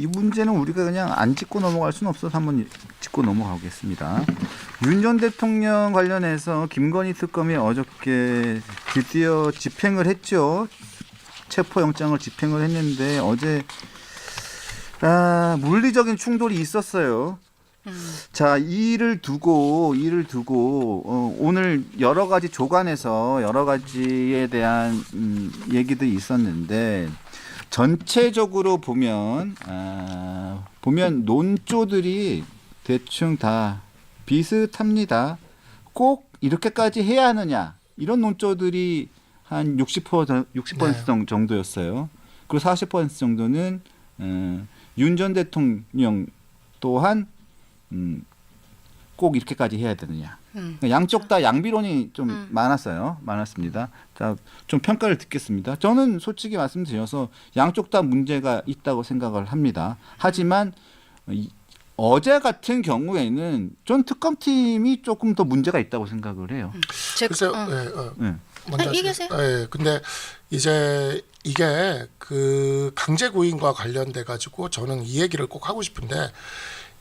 이 문제는 우리가 그냥 안 짚고 넘어갈 수는 없어서 한번 짚고 넘어가겠습니다. 윤 전 대통령 관련해서 김건희 특검이 어저께 드디어 집행을 했죠. 체포영장을 집행을 했는데 어제 물리적인 충돌이 있었어요. 자, 이를 두고 오늘 여러 가지 조간에서 여러 가지에 대한 얘기들이 있었는데 전체적으로 보면 논조들이 대충 다 비슷합니다. 꼭 이렇게까지 해야 하느냐 이런 논조들이 한 60% 정도였어요. 그리고 40% 정도는 윤 전 대통령 또한 꼭 이렇게까지 해야 되느냐. 그러니까 양쪽 다 양비론이 좀 많았습니다. 자, 좀 평가를 듣겠습니다. 저는 솔직히 말씀드려서 양쪽 다 문제가 있다고 생각을 합니다. 하지만 어제 같은 경우에는 전 특검팀이 조금 더 문제가 있다고 생각을 해요. 글쎄요. 먼저 얘기하세요. 근데 이제 이게 그 강제구인과 관련돼 가지고 저는 이 얘기를 꼭 하고 싶은데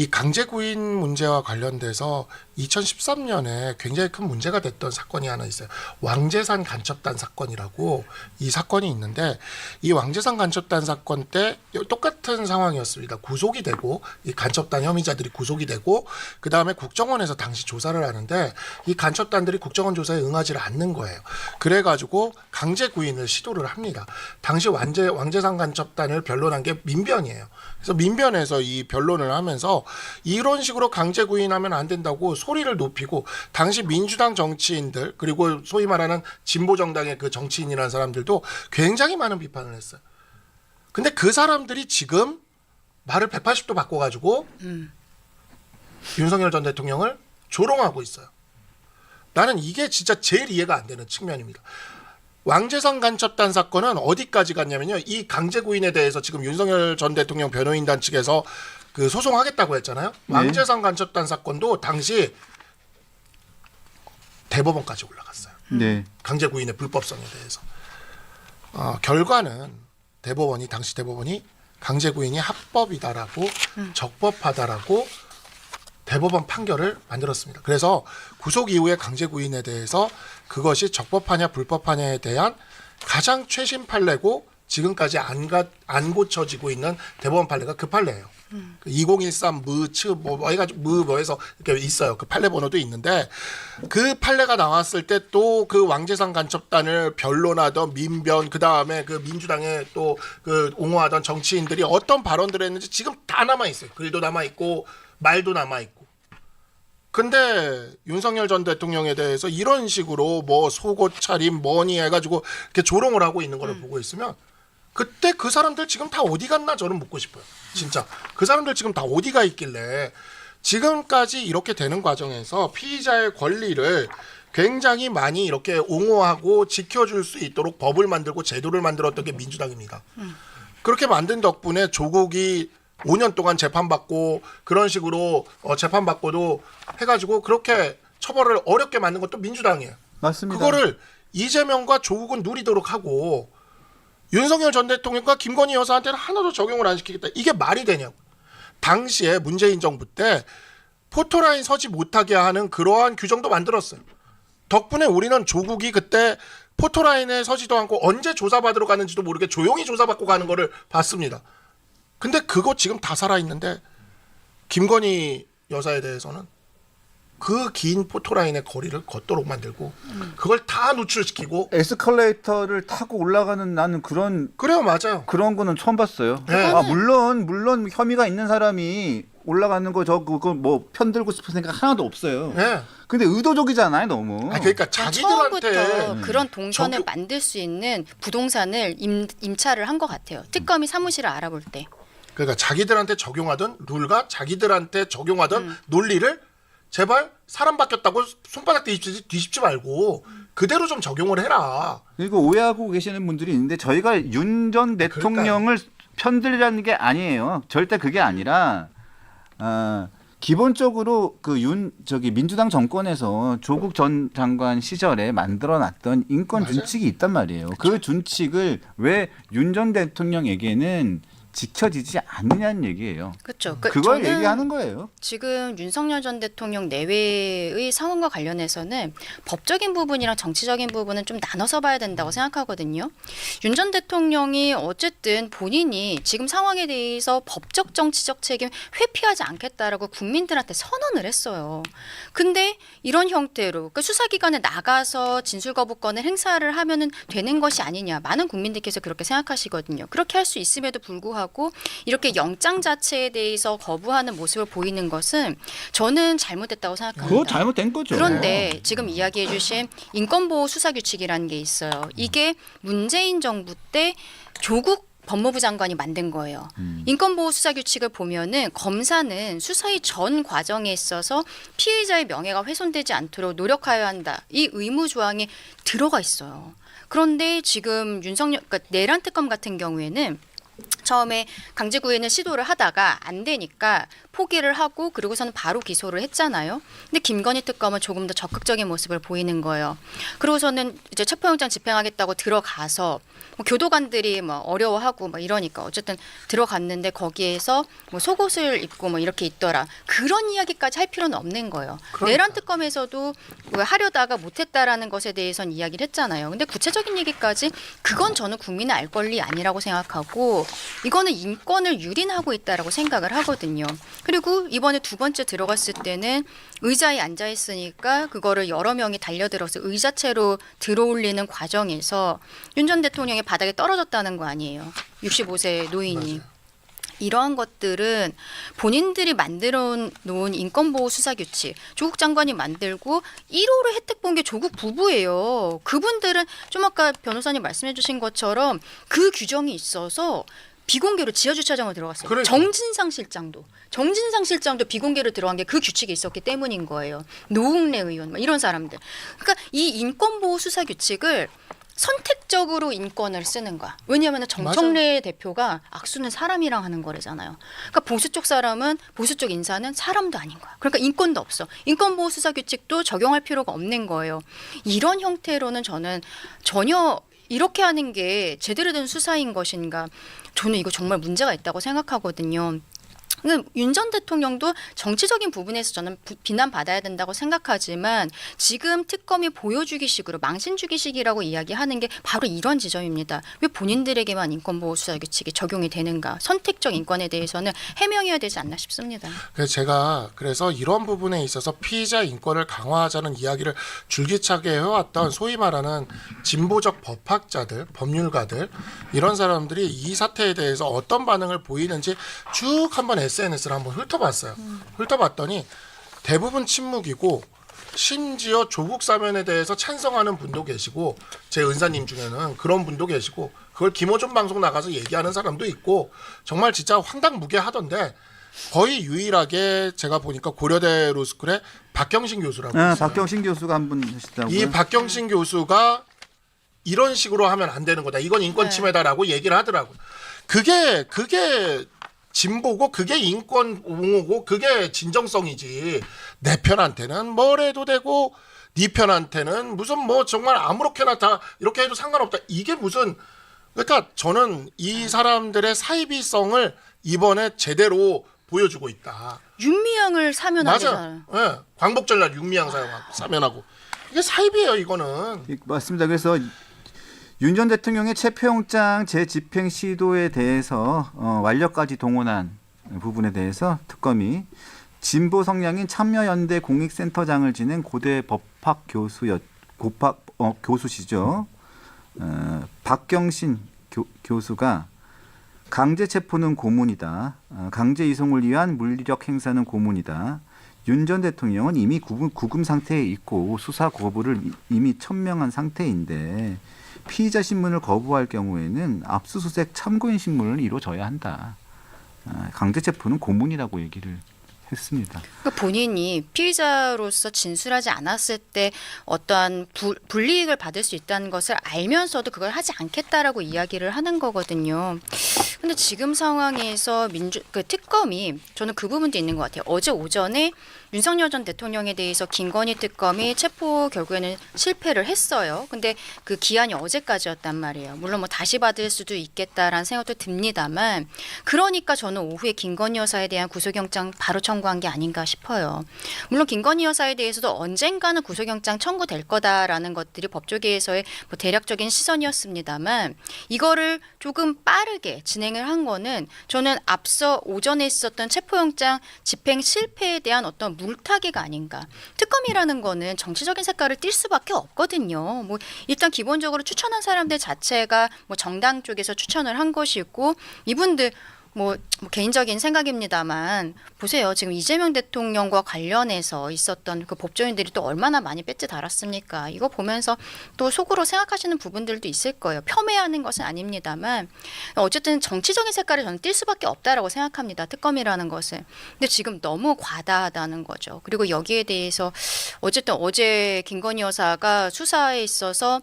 이 강제구인 문제와 관련돼서 2013년에 굉장히 큰 문제가 됐던 사건이 하나 있어요. 왕재산 간첩단 사건이라고 이 사건이 있는데 이 왕재산 간첩단 사건 때 똑같은 상황이었습니다. 구속이 되고 이 간첩단 혐의자들이 구속이 되고 그다음에 국정원에서 당시 조사를 하는데 이 간첩단들이 국정원 조사에 응하지를 않는 거예요. 그래가지고 강제구인을 시도를 합니다. 당시 왕재산 간첩단을 변론한 게 민변이에요. 그래서 민변에서 이 변론을 하면서 이런 식으로 강제 구인하면 안 된다고 소리를 높이고 당시 민주당 정치인들 그리고 소위 말하는 진보 정당의 그 정치인이라는 사람들도 굉장히 많은 비판을 했어요. 근데 그 사람들이 지금 말을 180도 바꿔가지고 윤석열 전 대통령을 조롱하고 있어요. 나는 이게 진짜 제일 이해가 안 되는 측면입니다. 왕재산 간첩단 사건은 어디까지 갔냐면요. 이 강제구인에 대해서 지금 윤석열 전 대통령 변호인단 측에서 그 소송하겠다고 했잖아요. 네. 왕재산 간첩단 사건도 당시 대법원까지 올라갔어요. 네. 강제구인의 불법성에 대해서. 결과는 당시 대법원이 강제구인이 합법이다라고 적법하다라고 대법원 판결을 만들었습니다. 그래서 구속 이후의 강제구인에 대해서 그것이 적법하냐 불법하냐에 대한 가장 최신 판례고 지금까지 안 고쳐지고 있는 대법원 판례가 그 판례예요. 2013 해서 이렇게 있어요. 그 판례 번호도 있는데 그 판례가 나왔을 때 또 그 왕재산 간첩단을 변론하던 민변 그 다음에 그 민주당에 또 그 옹호하던 정치인들이 어떤 발언들을 했는지 지금 다 남아 있어요. 글도 남아 있고 말도 남아 있고. 근데 윤석열 전 대통령에 대해서 이런 식으로 뭐 속옷 차림 뭐니 해가지고 이렇게 조롱을 하고 있는 걸 보고 있으면 그때 그 사람들 지금 다 어디 갔나 저는 묻고 싶어요. 진짜 그 사람들 지금 다 어디가 있길래 지금까지 이렇게 되는 과정에서 피의자의 권리를 굉장히 많이 이렇게 옹호하고 지켜줄 수 있도록 법을 만들고 제도를 만들었던 게 민주당입니다. 그렇게 만든 덕분에 조국이 5년 동안 재판받고 그런 식으로 재판받고도 해가지고 그렇게 처벌을 어렵게 만든 것도 민주당이에요. 맞습니다. 그거를 이재명과 조국은 누리도록 하고 윤석열 전 대통령과 김건희 여사한테는 하나도 적용을 안 시키겠다. 이게 말이 되냐고. 당시에 문재인 정부 때 포토라인 서지 못하게 하는 그러한 규정도 만들었어요. 덕분에 우리는 조국이 그때 포토라인에 서지도 않고 언제 조사받으러 가는지도 모르게 조용히 조사받고 가는 거를 봤습니다. 근데 그거 지금 다 살아있는데 김건희 여사에 대해서는 그 긴 포토라인의 거리를 걷도록 만들고 그걸 다 노출시키고 에스컬레이터를 타고 올라가는 나는 그래요. 맞아요. 그런 거는 처음 봤어요. 네. 물론 혐의가 있는 사람이 올라가는 거 그거 뭐 편들고 싶은 생각 하나도 없어요. 네. 근데 의도적이잖아요, 너무. 그러니까 자기들한테 처음부터 그런 동선을 만들 수 있는 부동산을 임차를 한 것 같아요. 특검이 사무실을 알아볼 때. 그러니까 자기들한테 적용하던 룰과 자기들한테 적용하던 논리를 제발 사람 바뀌었다고 손바닥 뒤집지 말고 그대로 좀 적용을 해라. 그리고 오해하고 계시는 분들이 있는데 저희가 윤 전 대통령을 편들이라는 게 아니에요. 절대 그게 아니라 기본적으로 그 민주당 정권에서 조국 전 장관 시절에 만들어놨던 인권 맞아요. 준칙이 있단 말이에요. 그 준칙을 왜 윤 전 대통령에게는 지켜지지 않느냐는 얘기예요. 그렇죠. 그걸 저는 얘기하는 거예요. 지금 윤석열 전 대통령 내외의 상황과 관련해서는 법적인 부분이랑 정치적인 부분은 좀 나눠서 봐야 된다고 생각하거든요. 윤 전 대통령이 어쨌든 본인이 지금 상황에 대해서 법적 정치적 책임 회피하지 않겠다라고 국민들한테 선언을 했어요. 근데 이런 형태로 그러니까 수사기관에 나가서 진술거부권을 행사를 하면은 되는 것이 아니냐. 많은 국민들께서 그렇게 생각하시거든요. 그렇게 할 수 있음에도 불구하고 이렇게 영장 자체에 대해서 거부하는 모습을 보이는 것은 저는 잘못됐다고 생각합니다. 그거 잘못된 거죠. 그런데 지금 이야기해 주신 인권보호 수사규칙이라는 게 있어요. 이게 문재인 정부 때 조국 법무부 장관이 만든 거예요. 인권보호 수사규칙을 보면은 검사는 수사의 전 과정에 있어서 피의자의 명예가 훼손되지 않도록 노력하여야 한다. 이 의무 조항이 들어가 있어요. 그런데 지금 윤석열, 그러니까 내란 특검 같은 경우에는 처음에 강제구인을 시도를 하다가 안 되니까 포기를 하고 그리고서는 바로 기소를 했잖아요. 근데 김건희 특검은 조금 더 적극적인 모습을 보이는 거예요. 그러고서는 이제 체포영장 집행하겠다고 들어가서 뭐 교도관들이 뭐 어려워하고 뭐 이러니까 어쨌든 들어갔는데 거기에서 뭐 속옷을 입고 뭐 이렇게 있더라. 그런 이야기까지 할 필요는 없는 거예요. 그러니까. 내란 특검에서도 뭐 하려다가 못했다라는 것에 대해서는 이야기를 했잖아요. 근데 구체적인 얘기까지 그건 저는 국민의 알 권리 아니라고 생각하고 이거는 인권을 유린하고 있다라고 생각을 하거든요. 그리고 이번에 두 번째 들어갔을 때는 의자에 앉아 있으니까 그거를 여러 명이 달려들어서 의자채로 들어올리는 과정에서 윤 전 대통령이 바닥에 떨어졌다는 거 아니에요. 65세 노인이. 맞아요. 이러한 것들은 본인들이 만들어 놓은 인권보호 수사규칙, 조국 장관이 만들고 1호를 혜택 본 게 조국 부부예요. 그분들은 좀 아까 변호사님 말씀해 주신 것처럼 그 규정이 있어서 비공개로 지하주차장으로 들어갔어요. 그러니까. 정진상 실장도 비공개로 들어간 게 그 규칙이 있었기 때문인 거예요. 노웅래 의원 막 이런 사람들. 그러니까 이 인권보호 수사규칙을 선택적으로 인권을 쓰는 거야. 왜냐하면 정청래 대표가 악수는 사람이랑 하는 거래잖아요. 그러니까 보수 쪽 사람은 보수 쪽 인사는 사람도 아닌 거야. 그러니까 인권도 없어. 인권보호 수사규칙도 적용할 필요가 없는 거예요. 이런 형태로는 저는 전혀 이렇게 하는 게 제대로 된 수사인 것인가. 저는 이거 정말 문제가 있다고 생각하거든요. 윤 전 대통령도 정치적인 부분에서 저는 비난받아야 된다고 생각하지만 지금 특검이 보여주기식으로 망신주기식이라고 이야기하는 게 바로 이런 지점입니다. 왜 본인들에게만 인권보호수사규칙이 적용이 되는가. 선택적 인권에 대해서는 해명해야 되지 않나 싶습니다. 그래서 제가 이런 부분에 있어서 피의자 인권을 강화하자는 이야기를 줄기차게 해왔던 소위 말하는 진보적 법학자들, 법률가들 이런 사람들이 이 사태에 대해서 어떤 반응을 보이는지 쭉 한번 SNS를 한번 훑어봤어요. 훑어봤더니 대부분 침묵이고 심지어 조국 사면에 대해서 찬성하는 분도 계시고 제 은사님 중에는 그런 분도 계시고 그걸 김어준 방송 나가서 얘기하는 사람도 있고 정말 진짜 황당무계하던데 거의 유일하게 제가 보니까 고려대 로스쿨의 박경신 교수라고 있어요. 박경신 교수가 한 분 하시더라고요. 이 박경신 교수가 이런 식으로 하면 안 되는 거다. 이건 인권 침해다라고 얘기를 하더라고요. 그게 진보고 그게 인권 옹호고 그게 진정성이지. 내 편한테는 뭘 해도 되고 네 편한테는 무슨 뭐 정말 아무렇게나 다 이렇게 해도 상관없다. 이게 무슨 그러니까 저는 이 사람들의 사이비성을 이번에 제대로 보여주고 있다. 윤미향을 사면하잖아요. 맞아. 예. 광복절날 윤미향 사면하고 이게 사이비예요. 이거는. 맞습니다. 그래서 윤 전 대통령의 체포영장 재집행 시도에 대해서 완력까지 동원한 부분에 대해서 특검이 진보 성향인 참여연대 공익센터장을 지낸 고대 법학 교수시죠. 박경신 교수가 강제 체포는 고문이다. 강제 이송을 위한 물리력 행사는 고문이다. 윤 전 대통령은 이미 구금 상태에 있고 수사 거부를 이미 천명한 상태인데 피의자 신문을 거부할 경우에는 압수수색 참고인 신문을 이루어져야 한다. 강제 체포는 고문이라고 얘기를 했습니다. 그러니까 본인이 피의자로서 진술하지 않았을 때 어떠한 불이익을 받을 수 있다는 것을 알면서도 그걸 하지 않겠다라고 이야기를 하는 거거든요. 근데 지금 상황에서 그 특검이 저는 그 부분도 있는 것 같아요. 어제 오전에 윤석열 전 대통령에 대해서 김건희 특검이 체포 결국에는 실패를 했어요. 근데 그 기한이 어제까지였단 말이에요. 물론 뭐 다시 받을 수도 있겠다라는 생각도 듭니다만 그러니까 저는 오후에 김건희 여사에 대한 구속영장 바로 청구한 게 아닌가 싶어요. 물론 김건희 여사에 대해서도 언젠가는 구속영장 청구될 거다라는 것들이 법조계에서의 뭐 대략적인 시선이었습니다만 이거를 조금 빠르게 진행을 한 거는 저는 앞서 오전에 있었던 체포영장 집행 실패에 대한 어떤 물타기가 아닌가. 특검이라는 거는 정치적인 색깔을 띌 수밖에 없거든요. 뭐 일단 기본적으로 추천한 사람들 자체가 뭐 정당 쪽에서 추천을 한 것이고 이분들 뭐 개인적인 생각입니다만 보세요. 지금 이재명 대통령과 관련해서 있었던 그 법조인들이 또 얼마나 많이 배지 달았습니까? 이거 보면서 또 속으로 생각하시는 부분들도 있을 거예요. 폄훼하는 것은 아닙니다만 어쨌든 정치적인 색깔을 저는 띌 수밖에 없다라고 생각합니다. 특검이라는 것은. 근데 지금 너무 과다하다는 거죠. 그리고 여기에 대해서 어쨌든 어제 김건희 여사가 수사에 있어서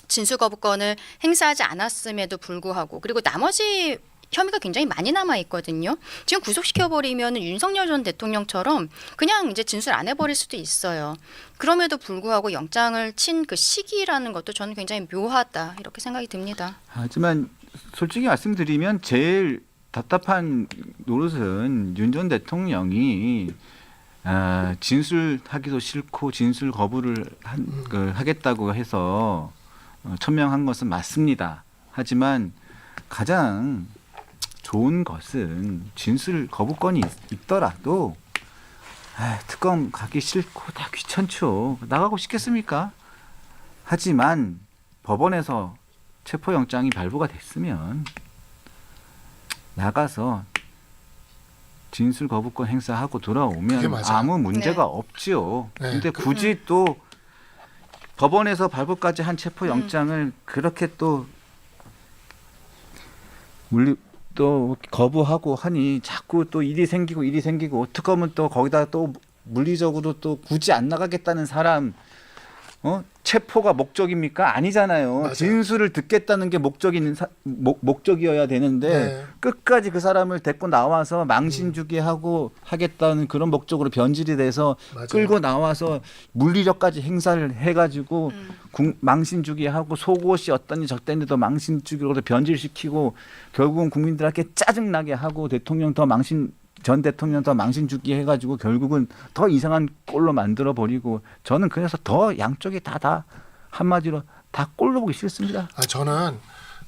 진술 거부권을 행사하지 않았음에도 불구하고 그리고 나머지 혐의가 굉장히 많이 남아 있거든요. 지금 구속시켜버리면 윤석열 전 대통령처럼 그냥 이제 진술 안 해버릴 수도 있어요. 그럼에도 불구하고 영장을 친 그 시기라는 것도 저는 굉장히 묘하다 이렇게 생각이 듭니다. 하지만 솔직히 말씀드리면 제일 답답한 노릇은 윤 전 대통령이 진술하기도 싫고 진술 거부를 하겠다고 해서 천명한 것은 맞습니다. 하지만 가장 좋은 것은 진술 거부권이 있더라도 특검 가기 싫고 다 귀찮죠. 나가고 싶겠습니까? 하지만 법원에서 체포영장이 발부가 됐으면 나가서 진술 거부권 행사하고 그게 돌아오면 맞아요. 아무 문제가 네. 없지요. 네. 근데 굳이 또 법원에서 발부까지 한 체포영장을 그렇게 또 또 거부하고 하니 자꾸 또 일이 생기고 특검은 또 거기다 또 물리적으로 또 굳이 안 나가겠다는 사람 체포가 목적입니까? 아니잖아요. 맞아요. 진술을 듣겠다는 게 목적이어야 되는데 네. 끝까지 그 사람을 데리고 나와서 망신 주게 하고 하겠다는 그런 목적으로 변질이 돼서 맞아요. 끌고 나와서 물리력까지 행사를 해가지고 망신 주게 하고 속옷이 어떠니 저떠니도 망신 주기로 변질시키고 결국은 국민들한테 짜증나게 하고 전 대통령 더 망신 주기 해가지고 결국은 더 이상한 꼴로 만들어 버리고 저는 그래서 더 양쪽이 다 한마디로 다 꼴로 보기 싫습니다. 저는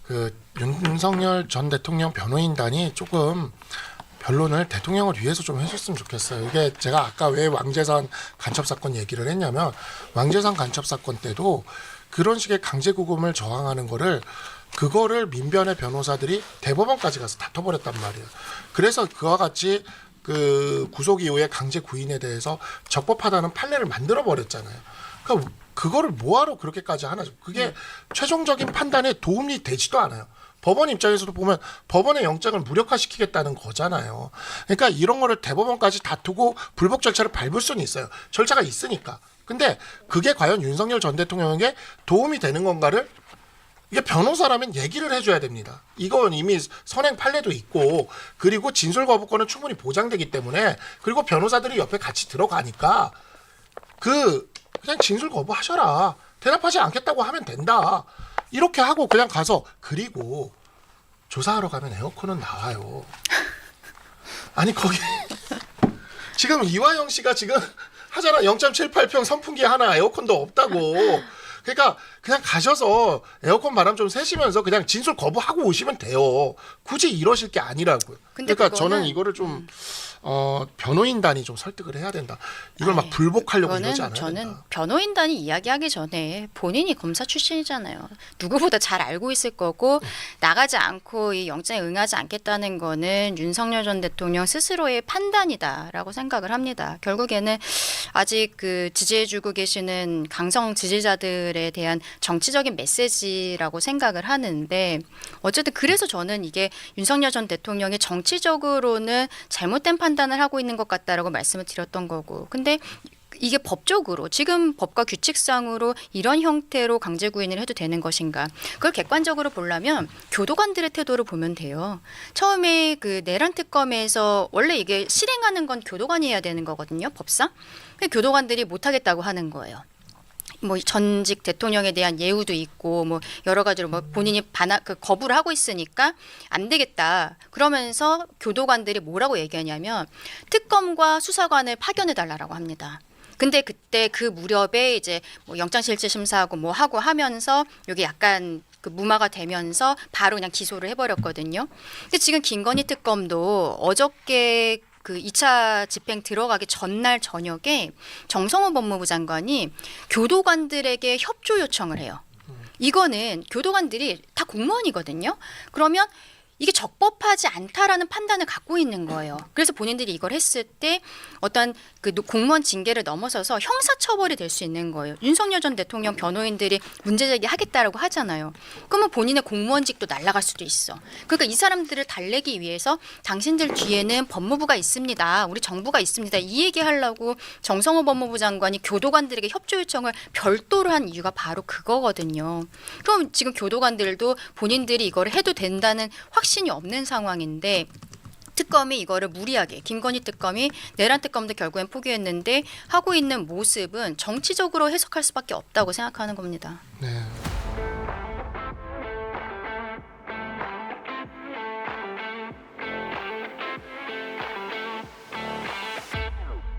그 윤석열 전 대통령 변호인단이 조금 변론을 대통령을 위해서 좀 해줬으면 좋겠어요. 이게 제가 아까 왜 왕재산 간첩 사건 얘기를 했냐면 왕재산 간첩 사건 때도 그런 식의 강제구금을 저항하는 그거를 민변의 변호사들이 대법원까지 가서 다퉈버렸단 말이에요. 그래서 그와 같이 그 구속 이후에 강제 구인에 대해서 적법하다는 판례를 만들어 버렸잖아요. 그러니까 그거를 뭐하러 그렇게까지 하나죠? 그게 최종적인 판단에 도움이 되지도 않아요. 법원 입장에서도 보면 법원의 영장을 무력화시키겠다는 거잖아요. 그러니까 이런 거를 대법원까지 다투고 불복 절차를 밟을 수는 있어요. 절차가 있으니까. 근데 그게 과연 윤석열 전 대통령에게 도움이 되는 건가를 이게 변호사라면 얘기를 해줘야 됩니다. 이건 이미 선행 판례도 있고 그리고 진술 거부권은 충분히 보장되기 때문에 그리고 변호사들이 옆에 같이 들어가니까 그냥 진술 거부하셔라. 대답하지 않겠다고 하면 된다. 이렇게 하고 그냥 가서 그리고 조사하러 가면 에어컨은 나와요. 아니 거기 지금 이화영 씨가 지금 하잖아. 0.78평 선풍기 하나 에어컨도 없다고. 그러니까 그냥 가셔서 에어컨 바람 좀 쐬시면서 그냥 진술 거부하고 오시면 돼요. 굳이 이러실 게 아니라고요. 근데 그러니까 그거는, 저는 이거를 좀 변호인단이 좀 설득을 해야 된다. 이걸 막 불복하려고 이러지 않아야 저는 된다. 변호인단이 이야기하기 전에 본인이 검사 출신이잖아요. 누구보다 잘 알고 있을 거고 나가지 않고 이 영장에 응하지 않겠다는 거는 윤석열 전 대통령 스스로의 판단이다라고 생각을 합니다. 결국에는 아직 그 지지해주고 계시는 강성 지지자들에 대한 정치적인 메시지라고 생각을 하는데 어쨌든 그래서 저는 이게 윤석열 전 대통령이 정치적으로는 잘못된 판단을 하고 있는 것 같다라고 말씀을 드렸던 거고 근데 이게 법적으로 지금 법과 규칙상으로 이런 형태로 강제 구인을 해도 되는 것인가? 그걸 객관적으로 보려면 교도관들의 태도를 보면 돼요. 처음에 그 내란 특검에서 원래 이게 실행하는 건 교도관이 해야 되는 거거든요, 법상. 근데 교도관들이 못하겠다고 하는 거예요. 뭐 전직 대통령에 대한 예우도 있고 뭐 여러 가지로 뭐 본인이 거부를 하고 있으니까 안 되겠다. 그러면서 교도관들이 뭐라고 얘기하냐면 특검과 수사관을 파견해 달라고 합니다. 근데 그때 그 무렵에 이제 뭐 영장실질 심사하고 뭐 하고 하면서 여기 약간 그 무마가 되면서 바로 그냥 기소를 해버렸거든요. 근데 지금 김건희 특검도 어저께 그 2차 집행 들어가기 전날 저녁에 정성호 법무부 장관이 교도관들에게 협조 요청을 해요. 이거는 교도관들이 다 공무원이거든요. 그러면 이게 적법하지 않다라는 판단을 갖고 있는 거예요. 그래서 본인들이 이걸 했을 때 어떤 그 공무원 징계를 넘어서서 형사처벌이 될 수 있는 거예요. 윤석열 전 대통령 변호인들이 문제제기하겠다라고 하잖아요. 그러면 본인의 공무원직도 날아갈 수도 있어. 그러니까 이 사람들을 달래기 위해서 당신들 뒤에는 법무부가 있습니다. 우리 정부가 있습니다. 이 얘기하려고 정성호 법무부 장관이 교도관들에게 협조 요청을 별도로 한 이유가 바로 그거거든요. 그럼 지금 교도관들도 본인들이 이거를 해도 된다는 확신이 없는 상황인데 특검이 이거를 무리하게 김건희 특검이 내란 특검도 결국엔 포기했는데 하고 있는 모습은 정치적으로 해석할 수밖에 없다고 생각하는 겁니다. 네.